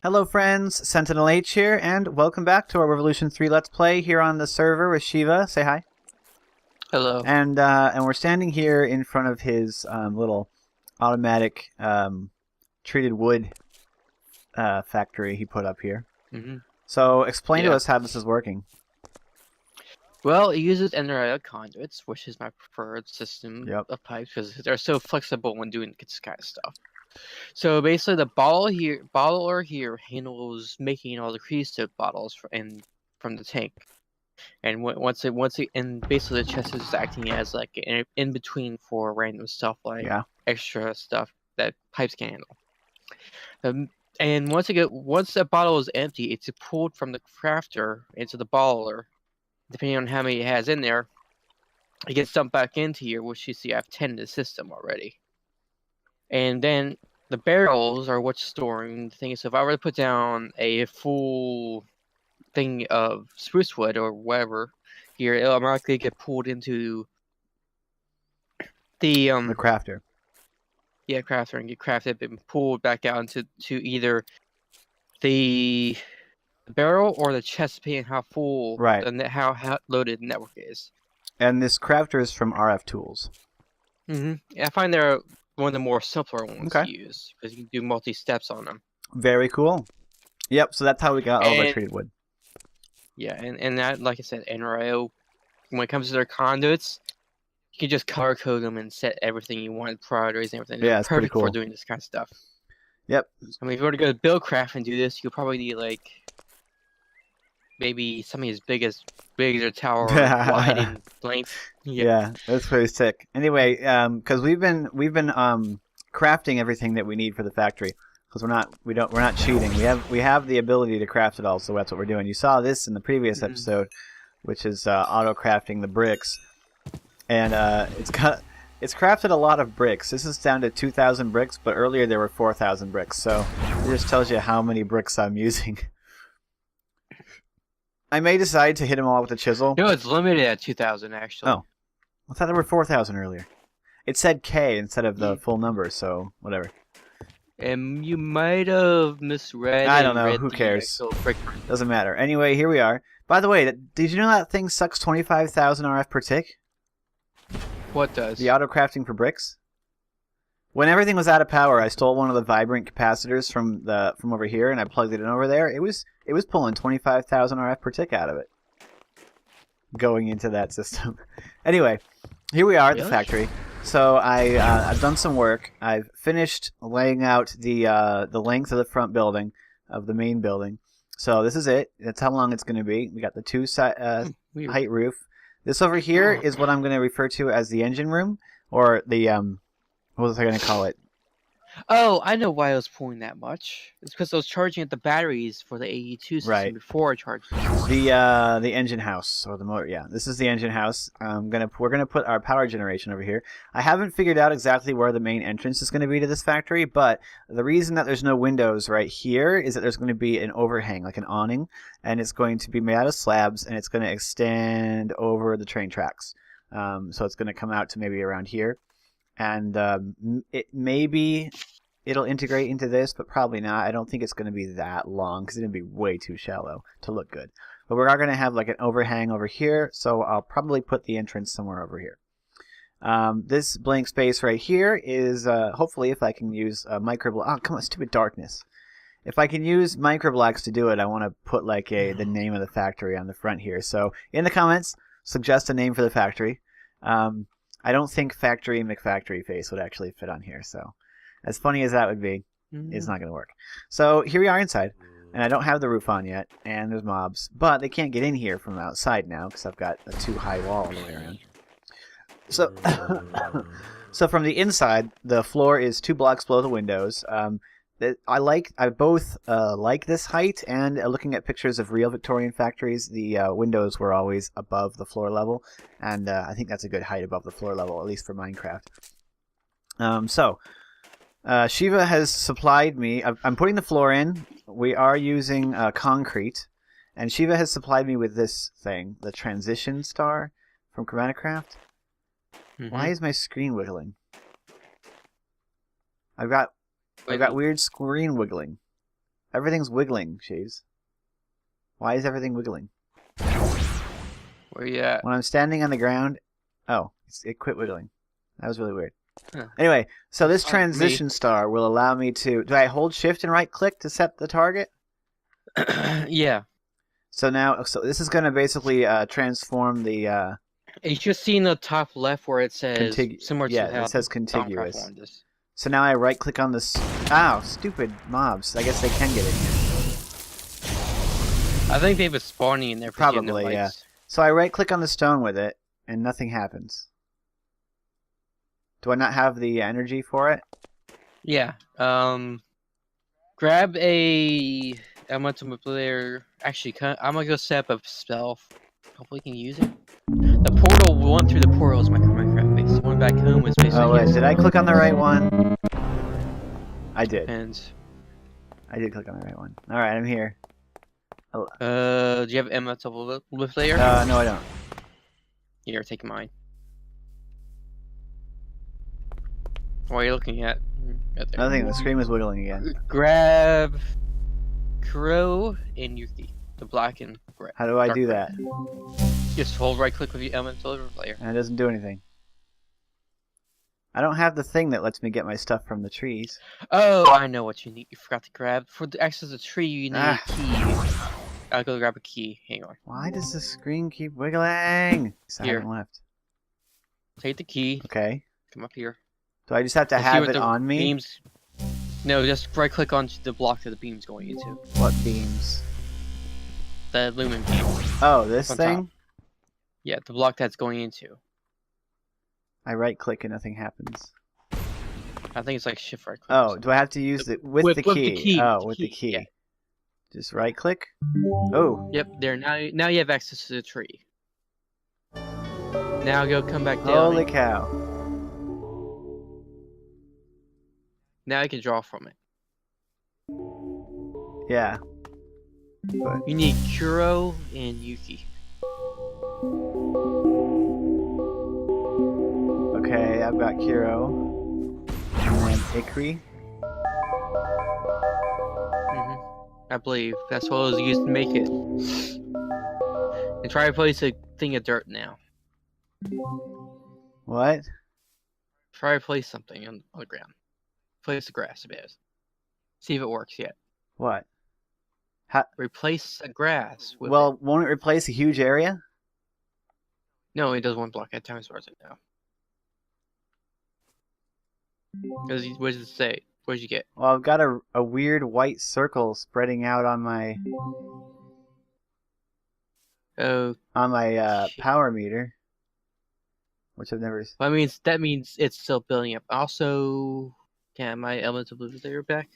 Hello friends, SentinalH here, and welcome back to our Revolution 3 Let's Play here on the server with Shiva. Say hi. Hello. And we're standing here in front of his little automatic treated wood factory he put up here. So explain to us how this is working. Well, it uses NRL conduits, which is my preferred system of pipes because they're so flexible when doing this kind of stuff. So basically, the bottler here handles making all the creosote bottles from the tank, and and basically the chest is acting as like an in between for random stuff like extra stuff that pipes can handle. And once that bottle is empty, it's pulled from the crafter into the bottler. Depending on how many it has in there, it gets dumped back into here, which you see I have 10 in the system already. And then the barrels are what's storing the thing. So if I were to put down a full thing of spruce wood or whatever here, it'll automatically get pulled into the crafter. Yeah, crafter, and get crafted and pulled back out into either the barrel or the chest, depending on how full and how loaded the network is. And this crafter is from RF Tools. I find they're one of the more simpler ones to use because you can do multi-steps on them. Very cool. Yep, so that's how we got all of our treated wood. Yeah, and that, like I said, NRO, when it comes to their conduits, you can just color code them and set everything you want, priorities and everything. Yeah, it's pretty cool for doing this kind of stuff. Yep. I mean, if you were to go to Buildcraft and do this, you'll probably need like maybe something as big as a tower, wide in length. Yeah, that's pretty sick. Anyway, because we've been crafting everything that we need for the factory, because we're not cheating. We have the ability to craft it all, so that's what we're doing. You saw this in the previous episode, which is auto crafting the bricks, and it's crafted a lot of bricks. This is down to 2,000 bricks, but earlier there were 4,000 bricks, so it just tells you how many bricks I'm using. I may decide to hit them all with a chisel. No, it's limited at 2,000 actually. Oh, I thought there were 4,000 earlier. It said K instead of the full number, so whatever. And you might have misread. I don't know. Who cares? Doesn't matter. Anyway, here we are. By the way, did you know that thing sucks 25,000 RF per tick? What does? The auto crafting for bricks. When everything was out of power, I stole one of the vibrant capacitors from over here, and I plugged it in over there. It was pulling 25,000 RF per tick out of it, going into that system. Anyway, here we are at the factory. So I've done some work. I've finished laying out the length of the front building, of the main building. So this is it. That's how long it's going to be. We got the two height roof. This over here is what I'm going to refer to as the engine room, or the what was I going to call it? Oh, I know why I was pulling that much. It's because I was charging at the batteries for the AE2 system before I charged the engine house, or the motor. Yeah, this is the engine house. We're gonna put our power generation over here. I haven't figured out exactly where the main entrance is going to be to this factory, but the reason that there's no windows right here is that there's going to be an overhang, like an awning, and it's going to be made out of slabs, and it's going to extend over the train tracks. So it's going to come out to maybe around here. And maybe it'll integrate into this, but probably not. I don't think it's going to be that long because it's going to be way too shallow to look good. But we are going to have like an overhang over here, so I'll probably put the entrance somewhere over here. This blank space right here is hopefully, if I can use microblock. Oh, come on, stupid darkness! If I can use microblocks to do it, I want to put like the name of the factory on the front here. So in the comments, suggest a name for the factory. I don't think Factory McFactory face would actually fit on here, so as funny as that would be, it's not going to work. So here we are inside, and I don't have the roof on yet, and there's mobs, but they can't get in here from outside now because I've got a too high wall all the way around. So, so from the inside, the floor is 2 blocks below the windows. I both like this height, and looking at pictures of real Victorian factories, the windows were always above the floor level, and I think that's a good height above the floor level, at least for Minecraft. Shiva has supplied me. I'm putting the floor in. We are using concrete, and Shiva has supplied me with this thing, the transition star from ChromatiCraft. Why is my screen wiggling? I've got I've got weird screen wiggling. Everything's wiggling, Shaves. Why is everything wiggling? Where you at? When I'm standing on the ground... Oh, it quit wiggling. That was really weird. Huh. Anyway, so this transition star will allow me to... Do I hold shift and right click to set the target? Yeah. So now, this is going to basically transform the... You should see in the top left where it says similar to how it says Thaumcraft contiguous. wanted this. So now I right click on this... Ow, stupid mobs. I guess they can get in here. I think they've been spawning in there. Probably, yeah. So I right click on the stone with it, and nothing happens. Do I not have the energy for it? Yeah. Grab a elemental player. Actually, I'm gonna go set up a spell. Hopefully, we can use it. The portal, one through the portal is my ChromatiCraft base. The one back home is basically. Oh wait, did I click on the right one? I did. And I did click on the right one. All right, I'm here. do you have elemental player? No, I don't. Here, take mine. What are you looking at? Right there. Nothing. The screen was wiggling again. Grab Crow and Yuki, the black and red. How do I do that? Just hold right click with the elemental player. And it doesn't do anything. I don't have the thing that lets me get my stuff from the trees. Oh, I know what you need. You forgot to grab. For the access to the tree, you need a key. I'll go grab a key. Hang on. Why does the screen keep wiggling? Here. Left. Take the key. Okay. Come up here. Do I just have to have it on me? Beams... No, just right click on the block that the beam's going into. What beams? The lumen beam. Oh, this thing? Top. Yeah, the block that's going into. I right click and nothing happens. I think it's like shift right click. Oh, do I have to use it with the key? Oh, with the key. Yeah. Just right click? Oh. Yep, there. Now you have access to the tree. Now go come back down. Holy cow. Now I can draw from it. Yeah. But... You need Kuro and Yuki. Okay, I've got Kuro. And then Ikri. I believe that's what was used to make it. And try to place a thing of dirt now. What? Try to place something on the ground. Place the grass a bit. See if it works yet. What? Replace the grass with Well, won't it replace a huge area? No, it does one block at a time as far as I know. What does it say? What did you get? Well, I've got a weird white circle spreading out on my power meter, which I've never. Well, that means it's still building up. Also, can my elemental blue layer back?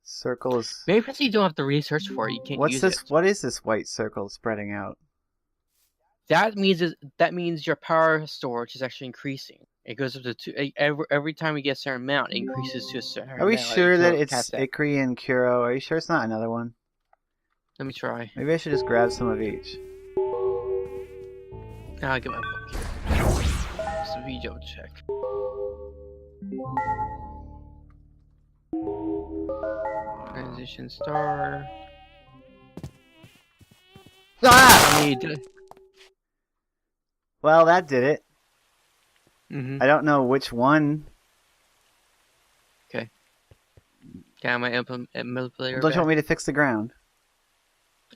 Circles. Maybe because you don't have to research for it, you can't use it. What is this white circle spreading out? That means your power storage is actually increasing. It goes up to 2 every time we get a certain amount. It increases to a certain amount. Are we sure that it's Ikri and Kuro? Are you sure it's not another one? Let me try. Maybe I should just grab some of each. Now I'll get my book here. Just a video check. Transition star. Ah! Well, that did it. I don't know which one. Okay. Can I have my implement player? Don't you want me to fix the ground?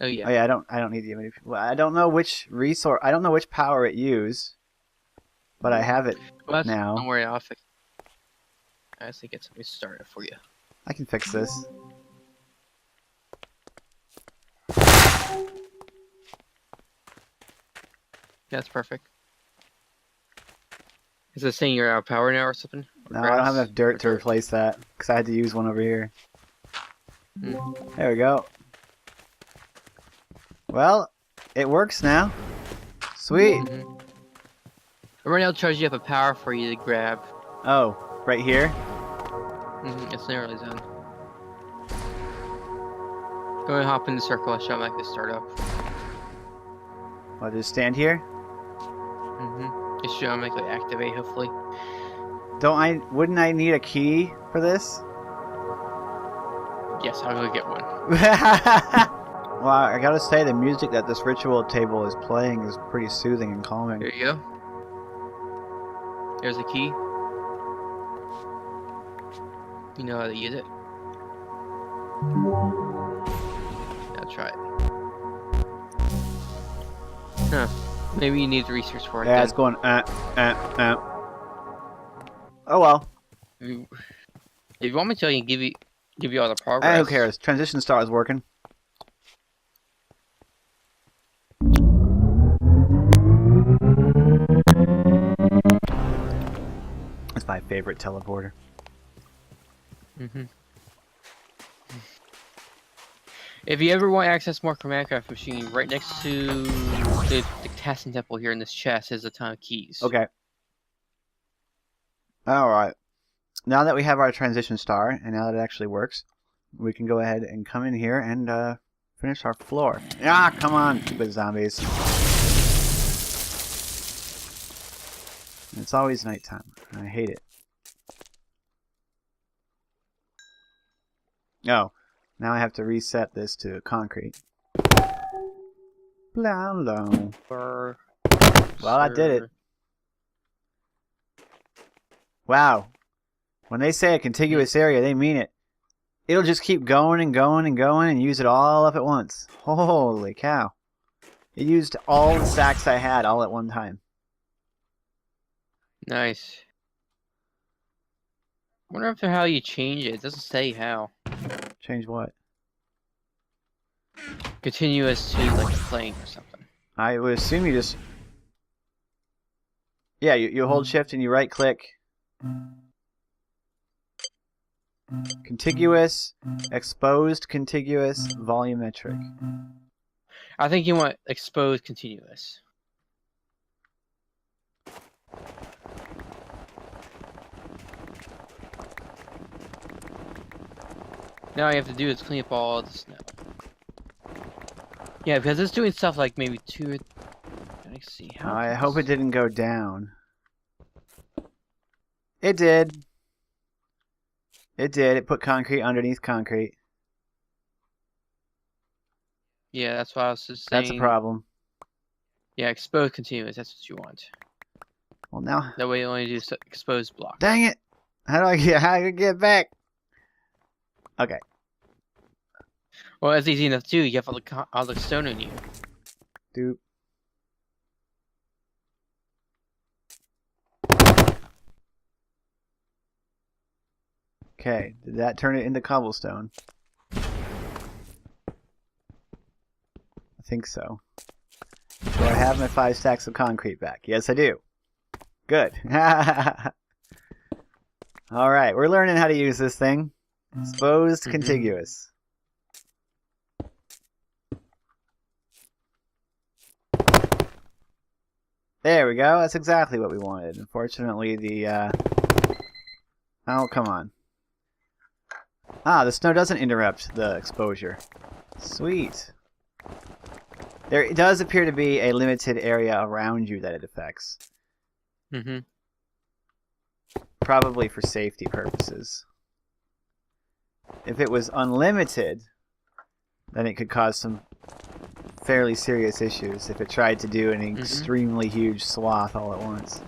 Oh yeah. Oh yeah. I don't need the image. Well, I don't know which resource. I don't know which power it used, but I have it now. Don't worry, I'll fix it. I actually get something started for you. I can fix this. That's perfect. Is it saying you're out of power now or something? No, I don't have enough dirt to replace that because I had to use one over here. There we go. Well, it works now. Sweet. Right now, it charges you up a power for you to grab. Oh, right here? It's nearly done. Go ahead and hop in the circle and show them like this start up. I'll just stand here? Just show them like activate, hopefully. Wouldn't I need a key for this? Yes, I'll go get one. Well, I gotta say, the music that this ritual table is playing is pretty soothing and calming. There you go. There's a key. You know how to use it. I'll try it. Huh. Maybe you need to research for it. Yeah, then. it's going, Oh well. If you want me to, I can give you all the progress. Who cares? Transition star is working. It's my favorite teleporter. If you ever want to access more ChromatiCraft machine, right next to the casting temple here in this chest is a ton of keys. Okay. Alright. Now that we have our transition star, and now that it actually works, we can go ahead and come in here and finish our floor. Ah, come on, stupid zombies. It's always nighttime. I hate it. Oh, now I have to reset this to concrete. Blah, blah. Well, I did it. Wow. When they say a contiguous area, they mean it. It'll just keep going and going and going and use it all up at once. Holy cow. It used all the stacks I had all at one time. Nice. I wonder if how you change it. It doesn't say how. Change what? Continuous to like playing or something. I would assume you just... Yeah, you hold shift and you right click. Contiguous, exposed contiguous, volumetric. I think you want exposed continuous. Now all you have to do is clean up all the snow. Yeah, because it's doing stuff like maybe two. Let's see how. I hope it didn't go down. It did. It did. It put concrete underneath concrete. Yeah, that's what I was just saying. That's a problem. Yeah, exposed continuous. That's what you want. Well, now. That way you only do exposed blocks. Dang it! How do I get back? Okay. Well, it's easy enough too. You have all the stone in you. Doop. Okay, did that turn it into cobblestone? I think so. Do I have my 5 stacks of concrete back? Yes, I do. Good. Alright, we're learning how to use this thing. Exposed contiguous. There we go. That's exactly what we wanted. Unfortunately, the... Oh, come on. Ah, the snow doesn't interrupt the exposure. Sweet. There does appear to be a limited area around you that it affects. Probably for safety purposes. If it was unlimited, then it could cause some fairly serious issues if it tried to do an extremely huge swath all at once.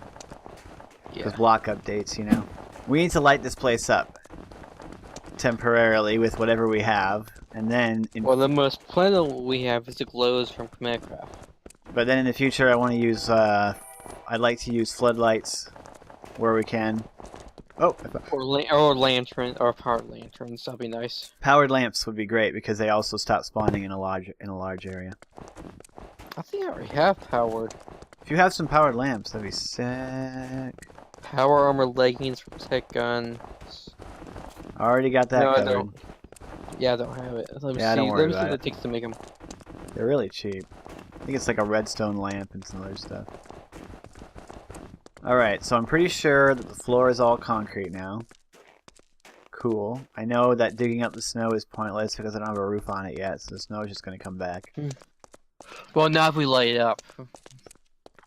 Because block updates, you know. We need to light this place up temporarily with whatever we have, and then... Well, the most plentiful we have is the glows from MacLeod. But then in the future, I want to use... I'd like to use floodlights where we can. Oh! Or lantern, or powered lanterns. That'd be nice. Powered lamps would be great because they also stop spawning in a large area. I think I already have powered. If you have some powered lamps, that'd be sick. Power armor leggings for tech guns. I already got that covered. I don't. Yeah, I don't have it. Let me see. Don't worry Let me see about what it takes to make them. They're really cheap. I think it's like a redstone lamp and some other stuff. Alright, so I'm pretty sure that the floor is all concrete now. Cool. I know that digging up the snow is pointless because I don't have a roof on it yet, so the snow is just going to come back. Well, now if we light it up.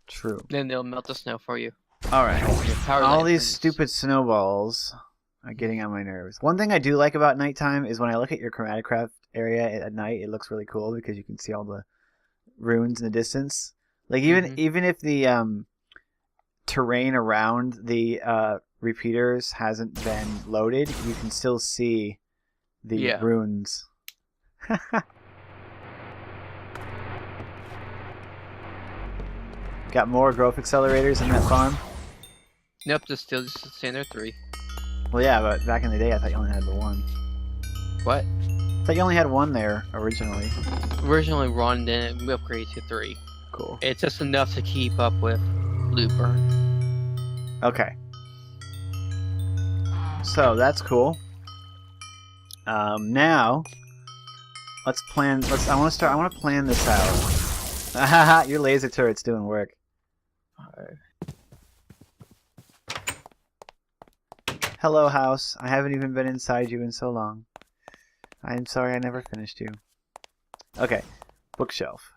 True. Then they'll melt the snow for you. Alright. All these stupid snowballs getting on my nerves. One thing I do like about nighttime is when I look at your ChromatiCraft area at night, it looks really cool because you can see all the runes in the distance. Like even if the terrain around the repeaters hasn't been loaded, you can still see the runes. Got more growth accelerators in that farm? Nope, just standard 3. Well, yeah, but back in the day, I thought you only had the one. What? I thought you only had one there originally. Originally 1, then we upgraded to 3. Cool. It's just enough to keep up with loot burn. Okay. So that's cool. Now let's plan. I want to plan this out. Your laser turret's doing work. Hello, house. I haven't even been inside you in so long. I'm sorry I never finished you. Okay, bookshelf.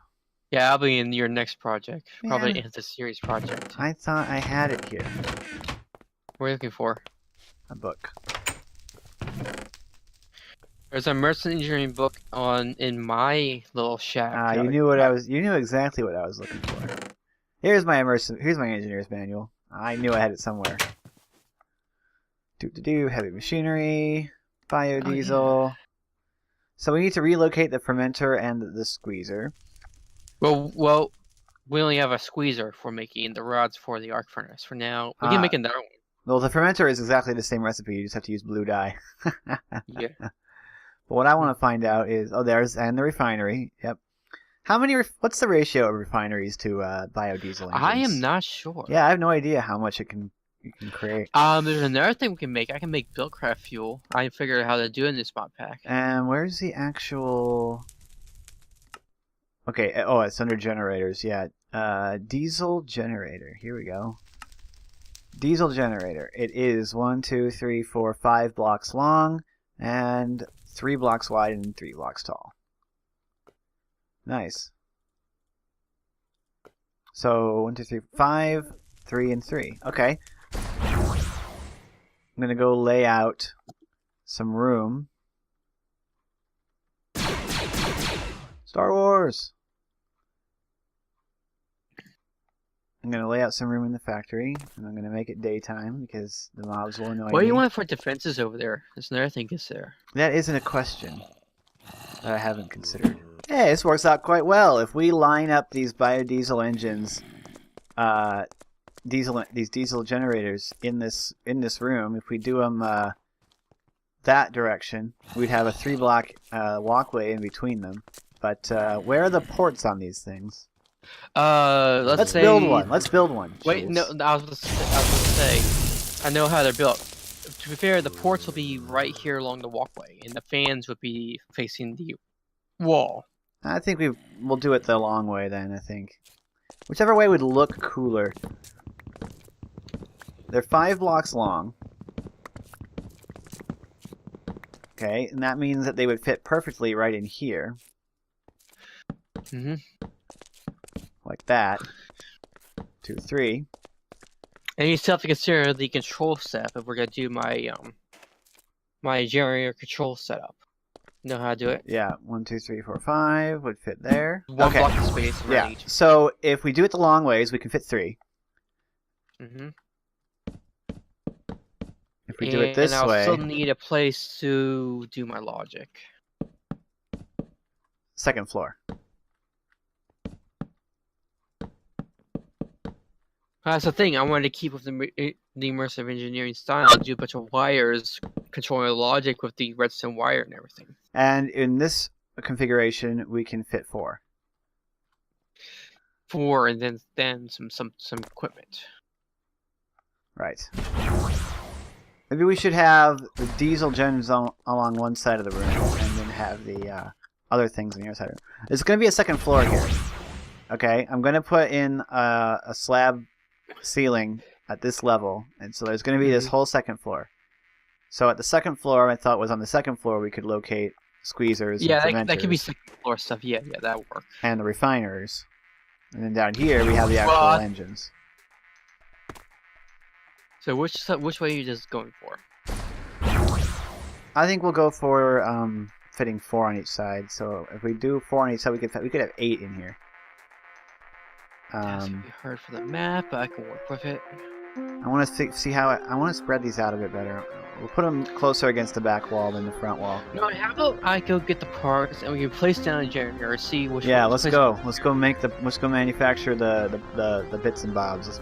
Yeah, I'll be in your next project. Probably in the series project. I thought I had it here. What are you looking for? A book. There's a merchant engineering book in my little shack. You knew what I was. You knew exactly what I was looking for. Here's my engineer's manual. I knew I had it somewhere. Heavy machinery, biodiesel. Oh, yeah. So we need to relocate the fermenter and the squeezer. Well, we only have a squeezer for making the rods for the arc furnace. For now, we can make another one. Well, the fermenter is exactly the same recipe. You just have to use blue dye. Yeah. But what I want to find out is, the refinery. Yep. What's the ratio of refineries to biodiesel engines? I am not sure. Yeah, I have no idea how much you can create. There's another thing we can make. I can make Buildcraft fuel. I figured out how to do it in this Modpack. And where's the actual... Okay, oh, it's under generators, yeah. Diesel generator, here we go. Diesel generator. It is 1, 2, 3, 4, 5 blocks long, and 3 blocks wide and 3 blocks tall. Nice. So 1, 2, 3, 5, 3, and 3. Okay. I'm gonna go lay out some room. Star Wars! I'm gonna lay out some room in the factory, and I'm gonna make it daytime because the mobs will annoy me. What do you want for defenses over there? There's another thing is there. That isn't a question that I haven't considered. Hey, this works out quite well. If we line up these biodiesel engines, these diesel generators in this room, if we do them that direction, we'd have a 3-block walkway in between them. But where are the ports on these things? Let's build one. Let's build one. Wait, Jeez. no, I was going to say, I know how they're built. To be fair, the ports will be right here along the walkway, and the fans would be facing the wall. I think we'll do it the long way then, I think. Whichever way would look cooler. They're 5 blocks long. Okay, and that means that they would fit perfectly right in here. Mm-hmm. Like that. 2, 3. And you still have to consider the control step if we're gonna do my my generator control setup. Know how to do it? Yeah, 1, 2, 3, 4, 5 would fit there. One block of space around each. So if we do it the long ways, we can fit 3. Mm-hmm. If we do it this way... And I'll still need a place to do my logic. 2nd floor. That's the thing. I wanted to keep with the immersive engineering style. Do a bunch of wires, controlling the logic with the redstone wire and everything. And in this configuration, we can fit 4. 4, and then some equipment. Right. Maybe we should have the diesel gens along one side of the room, and then have the other things on the other side of the room. There's going to be a 2nd floor here. Okay, I'm going to put in a slab ceiling at this level, and so there's going to be this whole 2nd floor. So at the 2nd floor, I thought was on the 2nd floor we could locate squeezers. Yeah, and that could be 2nd floor stuff. Yeah, that would work. And the refiners, and then down here we have the actual engines. So which way are you just going for? I think we'll go for fitting 4 on each side. So if we do 4 on each side, we could have 8 in here. That's gonna be hard for the map, but I can work with it. I want to see how I want to spread these out a bit better. We'll put them closer against the back wall than the front wall. No, how about I go get the parts and we can place down a generator, see which. Yeah, let's go. Let's go manufacture the bits and bobs.